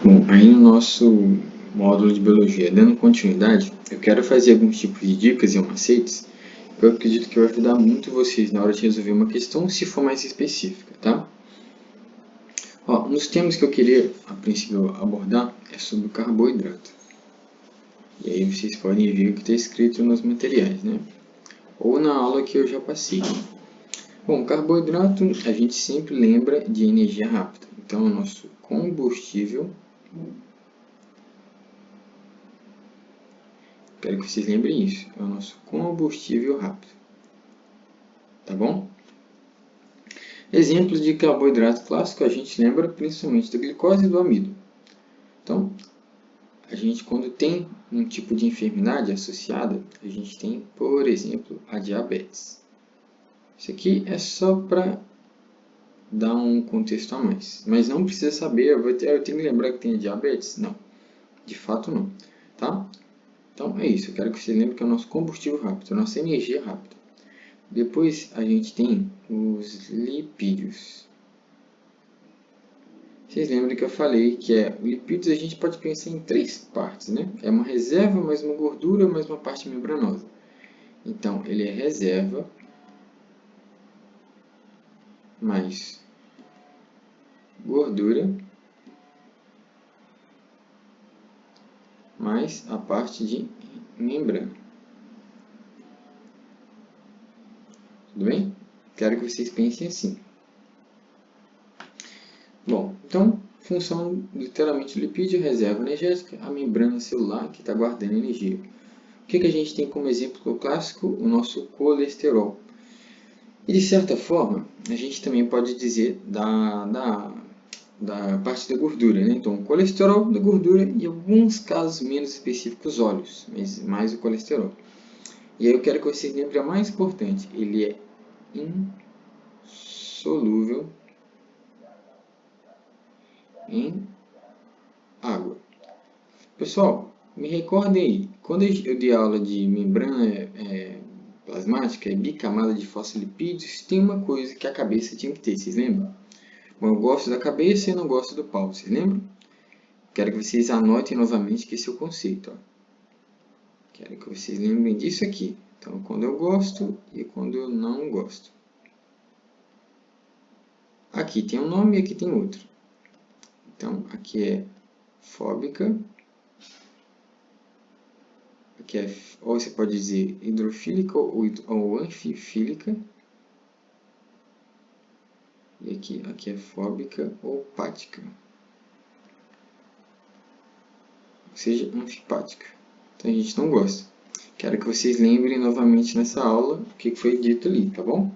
Bom, aí no nosso módulo de Biologia, dando continuidade, eu quero fazer alguns tipos de dicas e macetes que eu acredito que vai ajudar muito vocês na hora de resolver uma questão, se for mais específica, tá? Ó, um dos temas que eu queria, a princípio, abordar é sobre o carboidrato. E aí vocês podem ver o que está escrito nos materiais, né? Ou na aula que eu já passei. Bom, carboidrato a gente sempre lembra de energia rápida. Então, é o nosso combustível. Quero que vocês lembrem isso. É o nosso combustível rápido. Tá bom? Exemplos de carboidrato clássico a gente lembra principalmente da glicose e do amido. Então, a gente quando tem um tipo de enfermidade associada, a gente tem, por exemplo, a diabetes. Isso aqui é só para dar um contexto a mais. Mas não precisa saber, eu tenho que lembrar que tem diabetes? Não, de fato não. Tá? Então é isso, eu quero que você lembre que é o nosso combustível rápido, a nossa energia rápida. Depois a gente tem os lipídios. Vocês lembram que eu falei que lipídios a gente pode pensar em três partes, né? É uma reserva, mais uma gordura, mais uma parte membranosa. Então, ele é reserva, mais gordura, mais a parte de membrana. Tudo bem? Quero que vocês pensem assim. Bom, então, função literalmente do lipídio, reserva energética, a membrana celular que está guardando energia. O que a gente tem como exemplo clássico? O nosso colesterol. E de certa forma, a gente também pode dizer da parte da gordura, né? Então, colesterol da gordura e em alguns casos menos específicos, óleos, mas mais o colesterol. E aí eu quero que vocês lembrem a mais importante, ele é insolúvel em água. Pessoal, me recordem aí, quando eu dei aula de membrana plasmática e bicamada de fosfolipídios, tem uma coisa que a cabeça tinha que ter, vocês lembram? Bom, eu gosto da cabeça e não gosto do pau, vocês lembram? Quero que vocês anotem novamente que esse é o conceito. Ó. Quero que vocês lembrem disso aqui. Então, quando eu gosto e quando eu não gosto. Aqui tem um nome e aqui tem outro. Então, aqui é fóbica. Aqui é, ou você pode dizer hidrofílica ou anfifílica. E aqui é fóbica ou pática. Ou seja, anfipática. Então, a gente não gosta. Quero que vocês lembrem novamente nessa aula o que foi dito ali, tá bom?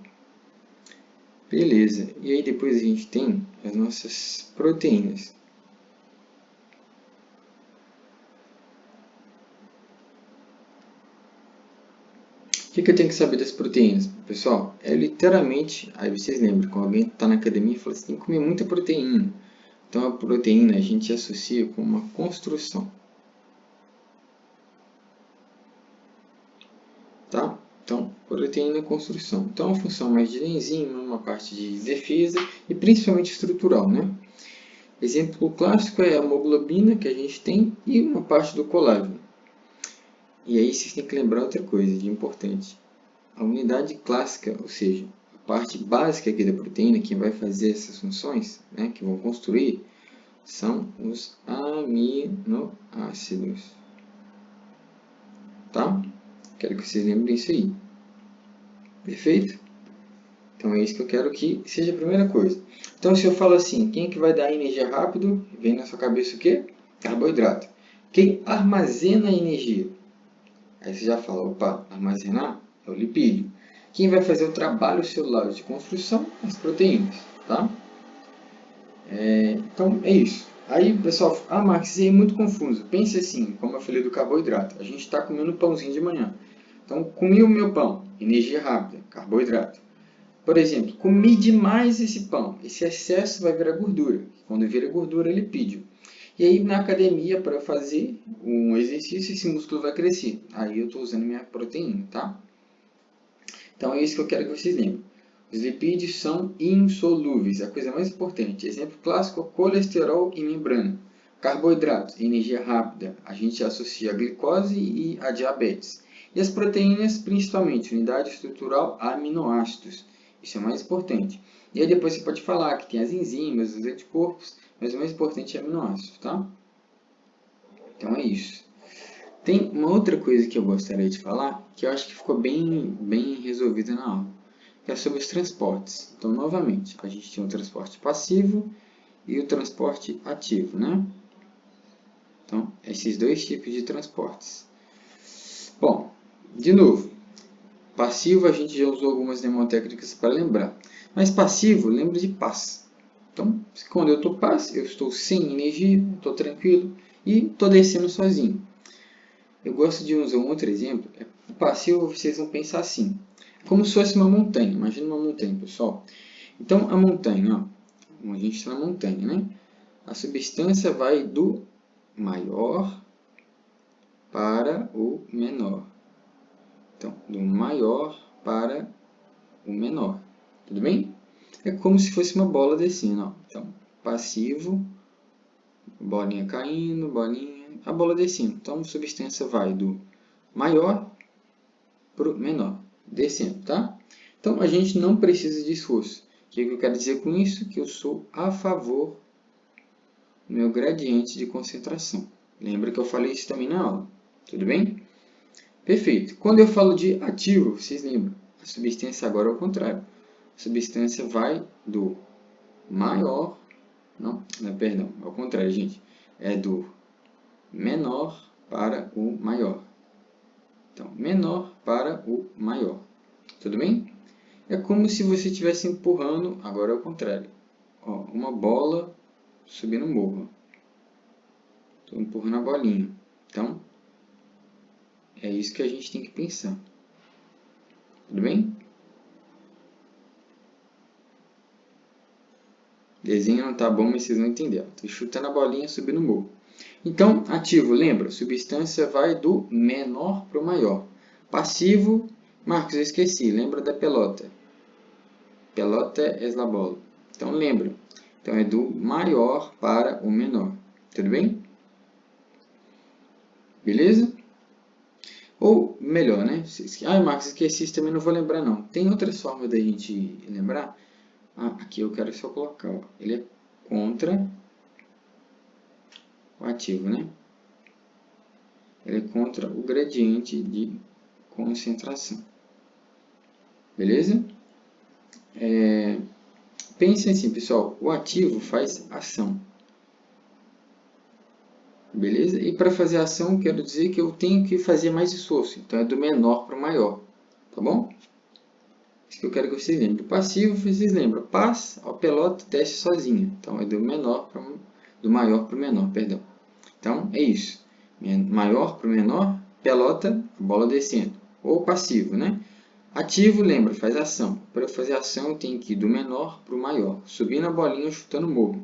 Beleza. E aí depois a gente tem as nossas proteínas. O que eu tenho que saber das proteínas? Pessoal, é literalmente, aí vocês lembram, quando alguém está na academia e fala assim, tem que comer muita proteína. Então a proteína a gente associa com uma construção. Tá? Então, proteína é construção. Então, a função mais de enzima, uma parte de defesa e principalmente estrutural, né? Exemplo clássico é a hemoglobina que a gente tem e uma parte do colágeno. E aí vocês têm que lembrar outra coisa de importante. A unidade clássica, ou seja, a parte básica aqui da proteína, que vai fazer essas funções, né, que vão construir, são os aminoácidos. Tá? Quero que vocês lembrem isso aí. Perfeito? Então é isso que eu quero que seja a primeira coisa. Então se eu falo assim, quem é que vai dar energia rápido? Vem na sua cabeça o quê? Carboidrato. Quem armazena energia? Aí você já fala, opa, armazenar é o lipídio. Quem vai fazer o trabalho celular de construção? As proteínas, tá? Então é isso. Aí, pessoal, Max, isso é muito confuso. Pense assim, como eu falei do carboidrato. A gente está comendo pãozinho de manhã. Então, comi o meu pão, energia rápida, carboidrato. Por exemplo, comi demais esse pão. Esse excesso vai virar gordura. Quando vira gordura, é lipídio. E aí, na academia, para fazer um exercício, esse músculo vai crescer. Aí eu estou usando minha proteína, tá? Então, é isso que eu quero que vocês lembrem. Os lipídios são insolúveis, a coisa mais importante. Exemplo clássico, colesterol e membrana. Carboidratos, energia rápida, a gente associa a glicose e a diabetes. E as proteínas, principalmente, unidade estrutural, aminoácidos. Isso é o mais importante. E aí depois você pode falar que tem as enzimas, os anticorpos, mas o mais importante é aminoácidos, tá? Então é isso. Tem uma outra coisa que eu gostaria de falar, que eu acho que ficou bem resolvida na aula, que é sobre os transportes. Então, novamente, a gente tem o transporte passivo e o transporte ativo, né? Então, esses dois tipos de transportes. Bom, de novo, passivo a gente já usou algumas mnemotécnicas para lembrar. Mas passivo, lembra de paz. Então, quando eu estou paz, eu estou sem energia, estou tranquilo e estou descendo sozinho. Eu gosto de usar um outro exemplo. O passivo, vocês vão pensar assim. Como se fosse uma montanha. Imagina uma montanha, pessoal. Então, a montanha, ó, a gente está na montanha, né? A substância vai do maior para o menor. Então, do maior para o menor. Tudo bem? É como se fosse uma bola descendo. Ó. Então, passivo, bolinha caindo, bolinha, a bola descendo. Então, a substância vai do maior para o menor, descendo, tá? Então, a gente não precisa de esforço. O que eu quero dizer com isso? Que eu sou a favor do meu gradiente de concentração. Lembra que eu falei isso também na aula. Tudo bem? Perfeito. Quando eu falo de ativo, vocês lembram? A substância agora é o contrário. A substância vai do maior... Não, perdão. Ao contrário, gente. É do menor para o maior. Então, menor para o maior. Tudo bem? É como se você estivesse empurrando, agora é o contrário. Ó, uma bola subindo um morro. Estou empurrando a bolinha. Então, é isso que a gente tem que pensar. Tudo bem? O desenho não está bom, mas vocês vão entender. Estou chutando a bolinha subindo o morro. Então, ativo, lembra? Substância vai do menor para o maior. Passivo, Marcos, eu esqueci. Lembra da pelota. Pelota é a bola. Então, lembra. Então, é do maior para o menor. Tudo bem? Beleza? Ou melhor, né? Marcos, esqueci isso, também não vou lembrar não. Tem outras formas da gente lembrar? Aqui eu quero só colocar. Ó. Ele é contra o ativo, né? Ele é contra o gradiente de concentração. Beleza? Pense assim, pessoal. O ativo faz ação. Beleza? E para fazer ação, quero dizer que eu tenho que fazer mais esforço. Então, é do menor para o maior. Tá bom? Isso que eu quero que vocês lembrem. Do passivo, vocês lembram. Paz, a pelota desce sozinha. Então, é do maior para o menor, perdão. Então, é isso. Maior para o menor, pelota, a bola descendo. Ou passivo, né? Ativo, lembra, faz ação. Para eu fazer ação, eu tenho que ir do menor para o maior. Subindo a bolinha, chutando o morro.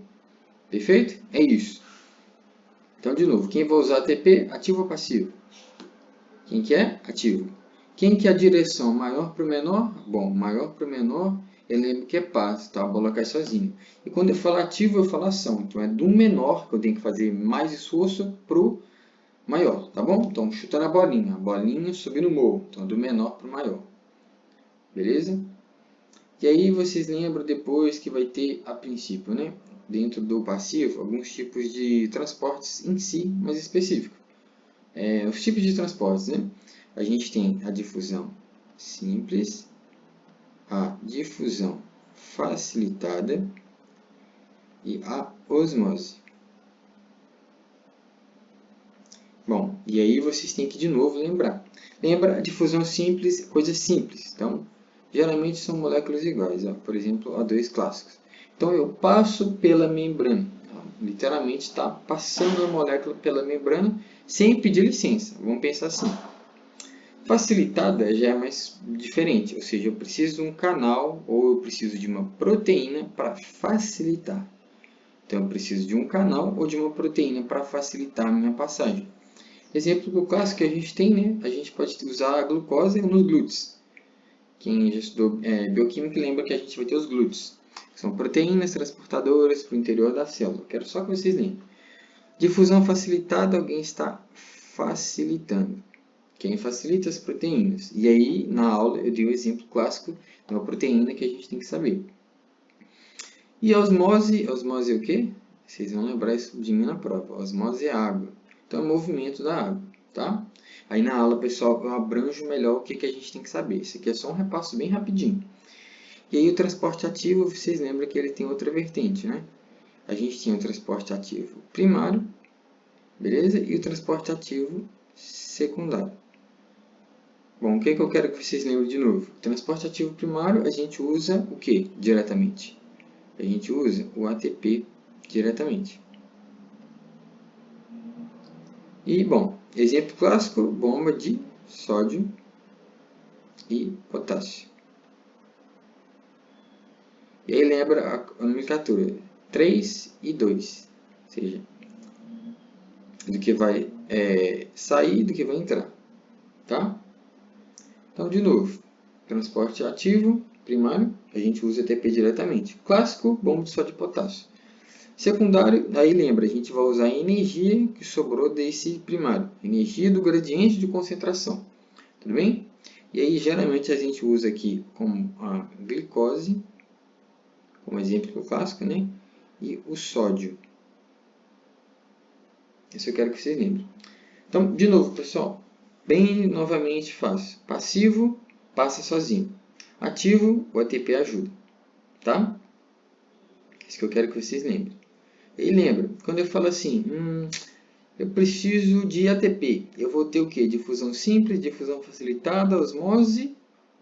Perfeito? É isso. Então, de novo, quem vai usar ATP, ativo ou passivo? Quem que é? Ativo. Quem que é a direção? Maior para o menor? Bom, maior para o menor, eu lembro que é paz, tá? A bola cai sozinha. E quando eu falo ativo, eu falo ação. Então, é do menor, que eu tenho que fazer mais esforço, para o maior, tá bom? Então, chutando a bolinha subindo o morro. Então, do menor para o maior. Beleza? E aí, vocês lembram depois que vai ter, a princípio, né? Dentro do passivo, alguns tipos de transportes em si, mais específicos. Os tipos de transportes, né? A gente tem a difusão simples, a difusão facilitada e a osmose. Bom, e aí vocês têm que de novo lembrar. Lembra a difusão simples, coisa simples. Então, geralmente são moléculas iguais. Ó. Por exemplo, A2 clássicos. Então, eu passo pela membrana. Literalmente está passando a molécula pela membrana sem pedir licença. Vamos pensar assim. Facilitada já é mais diferente, ou seja, eu preciso de um canal ou eu preciso de uma proteína para facilitar. Então, eu preciso de um canal ou de uma proteína para facilitar a minha passagem. Exemplo do clássico que a gente tem, né? A gente pode usar a glucose nos glúteos. Quem já estudou bioquímica lembra que a gente vai ter os glúteos. São proteínas transportadoras para o interior da célula. Quero só que vocês lembrem. Difusão facilitada, alguém está facilitando. Quem facilita as proteínas. E aí, na aula, eu dei um exemplo clássico de uma proteína que a gente tem que saber. E osmose, osmose é o quê? Vocês vão lembrar isso de mim na prova. Osmose é água. Então, é o movimento da água, tá? Aí na aula, pessoal, eu abranjo melhor o que a gente tem que saber. Isso aqui é só um repasso bem rapidinho. E aí o transporte ativo, vocês lembram que ele tem outra vertente, né? A gente tinha o transporte ativo primário, beleza? E o transporte ativo secundário. Bom, o que eu quero que vocês lembrem de novo? Transporte ativo primário, a gente usa o que diretamente? A gente usa o ATP diretamente. E, bom, exemplo clássico, bomba de sódio e potássio. E aí lembra a nomenclatura 3 e 2, ou seja, do que vai sair e do que vai entrar, tá? Então, de novo, transporte ativo primário, a gente usa ATP diretamente. Clássico, bomba de sódio e potássio. Secundário, aí lembra, a gente vai usar a energia que sobrou desse primário, energia do gradiente de concentração, tudo bem? E aí, geralmente, a gente usa aqui como a glicose, como exemplo clássico, né? E o sódio. Isso eu quero que vocês lembrem. Então, de novo, pessoal, bem novamente fácil. Passivo, passa sozinho. Ativo, o ATP ajuda, tá? Isso que eu quero que vocês lembrem. E lembra, quando eu falo assim, eu preciso de ATP, eu vou ter o quê? Difusão simples, difusão facilitada, osmose,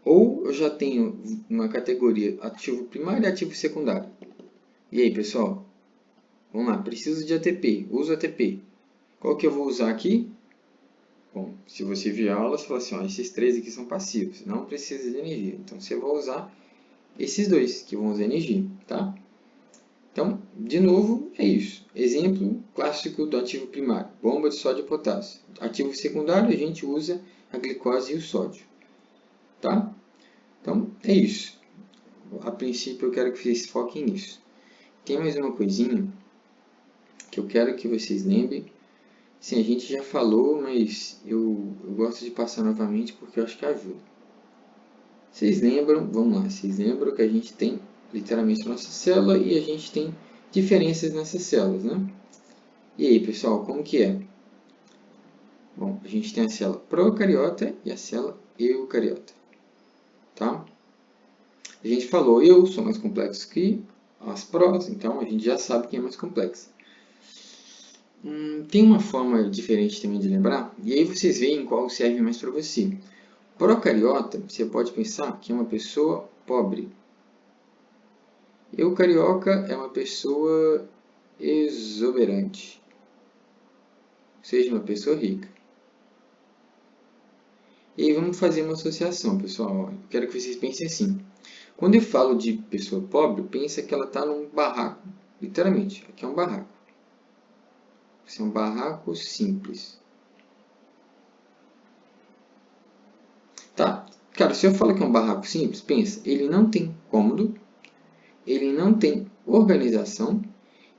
ou eu já tenho uma categoria ativo primário e ativo secundário? E aí, pessoal? Vamos lá, preciso de ATP, uso ATP. Qual que eu vou usar aqui? Bom, se você vier a aula, você fala assim, ó, esses três aqui são passivos, não precisa de energia. Então, você vai usar esses dois, que vão usar energia, tá? Então, de novo, é isso. Exemplo clássico do ativo primário, bomba de sódio e potássio. Ativo secundário, a gente usa a glicose e o sódio, tá? Então, é isso. A princípio, eu quero que vocês foquem nisso. Tem mais uma coisinha que eu quero que vocês lembrem. Sim, a gente já falou, mas eu gosto de passar novamente porque eu acho que ajuda. Vocês lembram, vamos lá, vocês lembram que a gente tem literalmente nossa célula e a gente tem diferenças nessas células, né? E aí, pessoal, como que é? Bom, a gente tem a célula procariota e a célula eucariota, tá? A gente falou, eu sou mais complexo que as prós, então a gente já sabe quem é mais complexo. Tem uma forma diferente também de lembrar, e aí vocês veem qual serve mais para você. Procariota, você pode pensar que é uma pessoa pobre. Eucarioca é uma pessoa exuberante, ou seja, uma pessoa rica. E aí vamos fazer uma associação, pessoal. Eu quero que vocês pensem assim. Quando eu falo de pessoa pobre, pensa que ela está num barraco. Literalmente, aqui é um barraco. Esse é um barraco simples. Tá, cara, se eu falo que é um barraco simples, pensa, ele não tem cômodo, ele não tem organização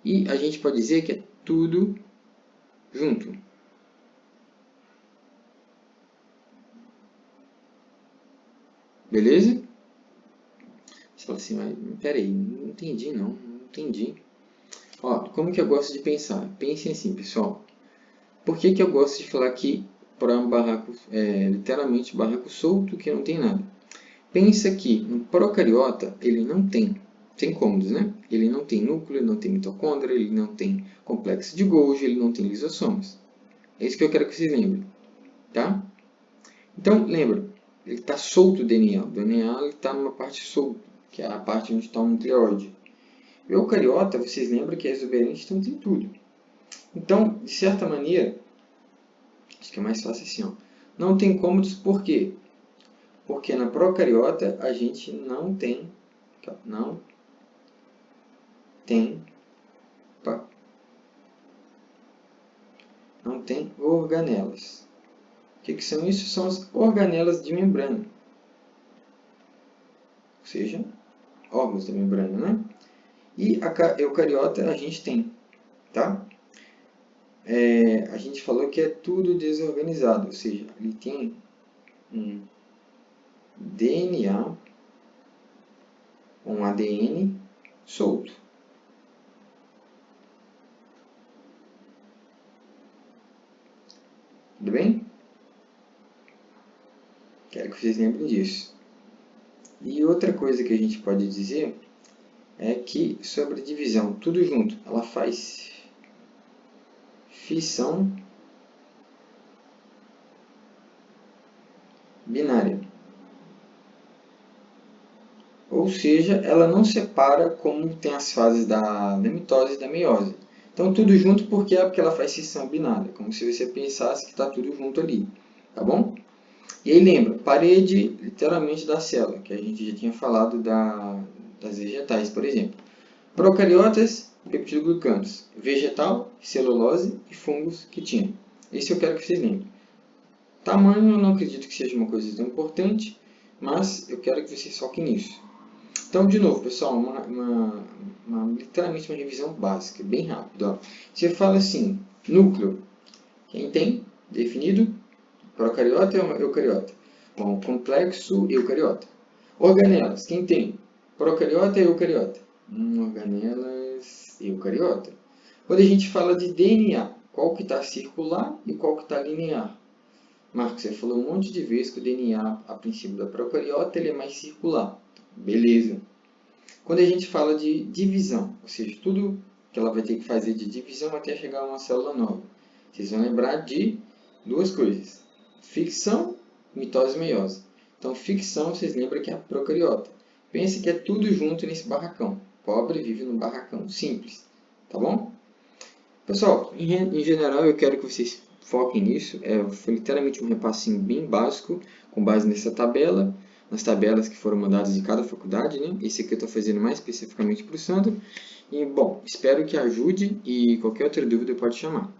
e a gente pode dizer que é tudo junto. Beleza? Você fala assim, mas peraí, não entendi não entendi. Ó, como que eu gosto de pensar? Pensem assim, pessoal. Por que eu gosto de falar aqui para um barraco, literalmente barraco solto que não tem nada? Pensa que no procariota ele não tem cômodos, né? Ele não tem núcleo, ele não tem mitocôndria, ele não tem complexo de Golgi, ele não tem lisossomos. É isso que eu quero que vocês lembrem, tá? Então, lembra, ele está solto o DNA. O DNA está numa parte solta, que é a parte onde está o nucleóide. O eucariota, vocês lembram que é exuberante, então tem tudo. Então, de certa maneira, acho que é mais fácil assim, ó. Não tem cômodos, por quê? Porque na procariota a gente não tem organelas. O que são isso? São as organelas de membrana. Ou seja, órgãos da membrana, né? E a eucariota a gente tem, tá? a gente falou que é tudo desorganizado, ou seja, ele tem um DNA, um ADN solto. Tudo bem? Quero que vocês lembrem disso. E outra coisa que a gente pode dizer é que sobre divisão, tudo junto, ela faz fissão binária. Ou seja, ela não separa como tem as fases da mitose e da meiose. Então, tudo junto porque ela faz fissão binária, como se você pensasse que está tudo junto ali, tá bom? E aí lembra, parede literalmente da célula, que a gente já tinha falado das vegetais, por exemplo. Procariotas, peptidoglucanos. Vegetal, celulose e fungos que tinham. Isso eu quero que vocês lembrem. Tamanho eu não acredito que seja uma coisa tão importante, mas eu quero que vocês foquem nisso. Então, de novo, pessoal, literalmente uma revisão básica, bem rápida. Ó. Você fala assim, núcleo, quem tem? Definido? Procariota ou eucariota? Bom, complexo eucariota. Organelas, quem tem? Procariota ou eucariota? Organelas eucariota. Quando a gente fala de DNA, qual que está circular e qual que está linear? Marcos, você falou um monte de vezes que o DNA, a princípio da procariota, ele é mais circular. Beleza. Quando a gente fala de divisão, ou seja, tudo que ela vai ter que fazer de divisão até chegar a uma célula nova, vocês vão lembrar de duas coisas. Ficção, mitose e meiose. Então, ficção, vocês lembram que é a procariota. Pense que é tudo junto nesse barracão. Pobre vive num barracão simples. Tá bom? Pessoal, em geral, eu quero que vocês foquem nisso. Foi literalmente um repassinho bem básico, com base nessa tabela, nas tabelas que foram mandadas de cada faculdade, né? Esse aqui eu estou fazendo mais especificamente para o Sandro. E, bom, espero que ajude e qualquer outra dúvida pode chamar.